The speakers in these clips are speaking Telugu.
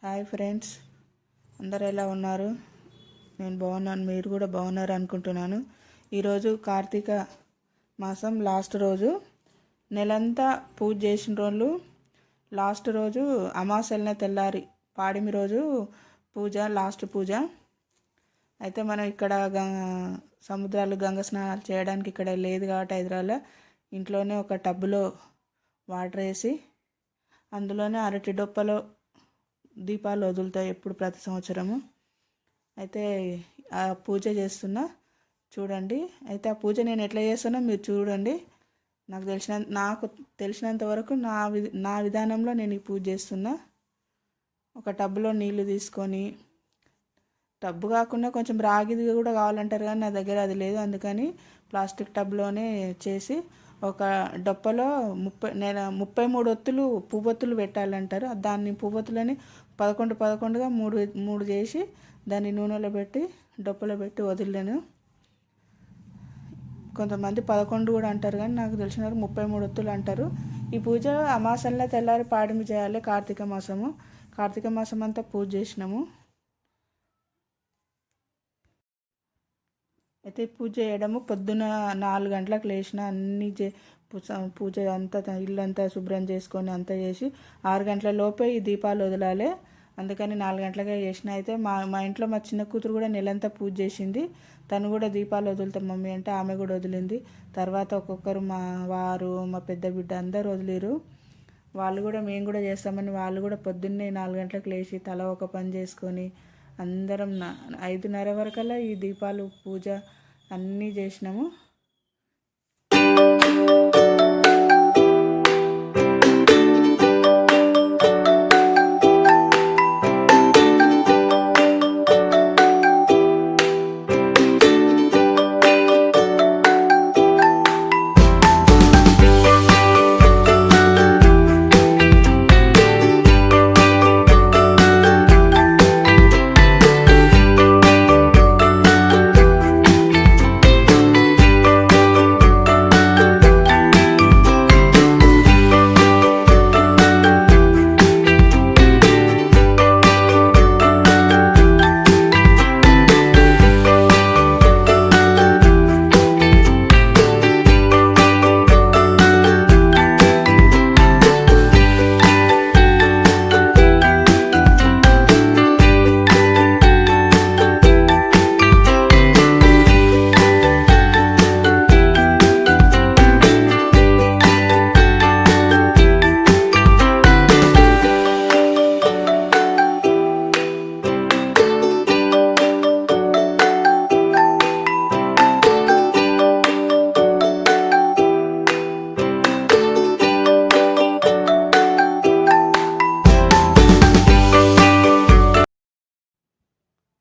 హాయ్ ఫ్రెండ్స్, అందరు ఎలా ఉన్నారు? నేను బాగున్నాను, మీరు కూడా బాగున్నారు అనుకుంటున్నాను. ఈరోజు కార్తీక మాసం లాస్ట్ రోజు. నెలంతా పూజ చేసిన రోజు లాస్ట్ రోజు అమావాస్యలనే తెల్లారి పాడిమి రోజు పూజ, లాస్ట్ పూజ. అయితే మనం ఇక్కడ సముద్రాలు గంగ స్నానాలు చేయడానికి ఇక్కడ లేదు కాబట్టి హైదరాబాద్లో ఇంట్లోనే ఒక టబ్బులో వాటర్ వేసి అందులోనే అరటి డొప్పలో దీపాలు వదులుతాయి ఎప్పుడు ప్రతి సంవత్సరము. అయితే ఆ పూజ చేస్తున్నా చూడండి. అయితే ఆ పూజ నేను ఎట్లా చేస్తున్నా మీరు చూడండి. నాకు తెలిసినంత వరకు నా విధానంలో నేను ఈ పూజ చేస్తున్నా. ఒక టబ్బులో నీళ్లు తీసుకొని, టబ్బు కాకుండా కొంచెం రాగిది కూడా కావాలంటారు కానీ నా దగ్గర అది లేదు, అందుకని ప్లాస్టిక్ టబ్లోనే చేసి ఒక డొప్పలో 33 ఒత్తులు పువ్వొత్తులు పెట్టాలంటారు. దాన్ని పువ్వొత్తులని 11గా మూడు చేసి దాన్ని నూనెలో పెట్టి డొప్పలో పెట్టి వదిలేను. కొంతమంది 11 కూడా అంటారు కానీ నాకు తెలిసిన 33 ఒత్తులు అంటారు. ఈ పూజ అమావాస్యలో తెల్లారి పాడిమి చేయాలి. కార్తీక మాసం అంతా పూజ చేసినాము. అయితే పూజ చేయడము పొద్దున 4 గంటలకు లేచిన అన్నీ పూజ అంతా ఇల్లంతా శుభ్రం చేసుకొని అంతా చేసి 6 గంటల లోపే ఈ దీపాలు వదలాలి. అందుకని 4 గంటలకే చేసిన. అయితే మా ఇంట్లో మా చిన్న కూతురు కూడా నెలంతా పూజ చేసింది. తను కూడా దీపాలు వదులుతాం మమ్మీ అంటే ఆమె కూడా వదిలింది. తర్వాత ఒక్కొక్కరు మా వారు, మా పెద్ద బిడ్డ అందరు వదిలేరు. మేము కూడా చేస్తామని వాళ్ళు కూడా పొద్దున్నే 4 గంటలకు లేచి తల ఒక పని చేసుకొని అందరం 5:30 వరకల్లా ఈ దీపాలు పూజ అన్నీ చేసినాము.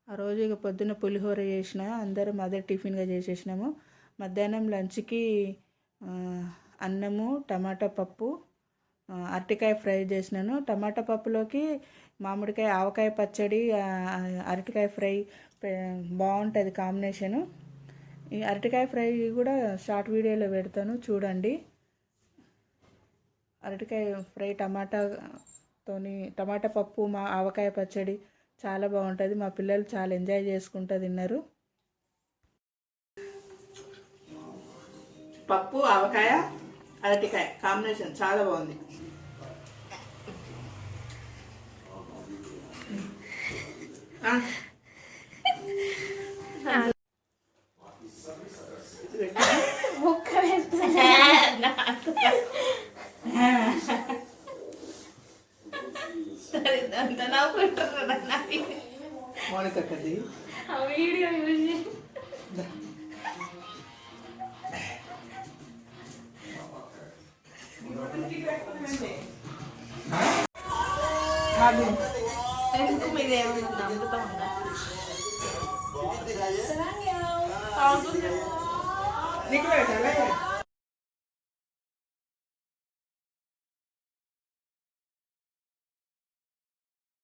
ఆ రోజు ఇక పొద్దున్న పులిహోర చేసిన, అందరం అదే టిఫిన్గా చేసేసినాము. మధ్యాహ్నం లంచ్కి అన్నము, టమాటా పప్పు, అరటికాయ ఫ్రై చేసినాను. టమాటా పప్పులోకి మామిడికాయ, ఆవకాయ పచ్చడి, అరటికాయ ఫ్రై బాగుంటుంది కాంబినేషను. ఈ అరటికాయ ఫ్రై కూడా షార్ట్ వీడియోలో పెడతాను చూడండి. అరటికాయ ఫ్రై టమాటా పప్పు, ఆవకాయ పచ్చడి చాలా బాగుంటుంది. మా పిల్లలు చాలా ఎంజాయ్ చేసుకుంటూ తిన్నారు. పప్పు, ఆవకాయ, అరటికాయ కాంబినేషన్ చాలా బాగుంది. మోనికది వీడియో ఎందుకు మీద ఏమన్నా అమృతం ఉందా? నీకు పెట్టాలి.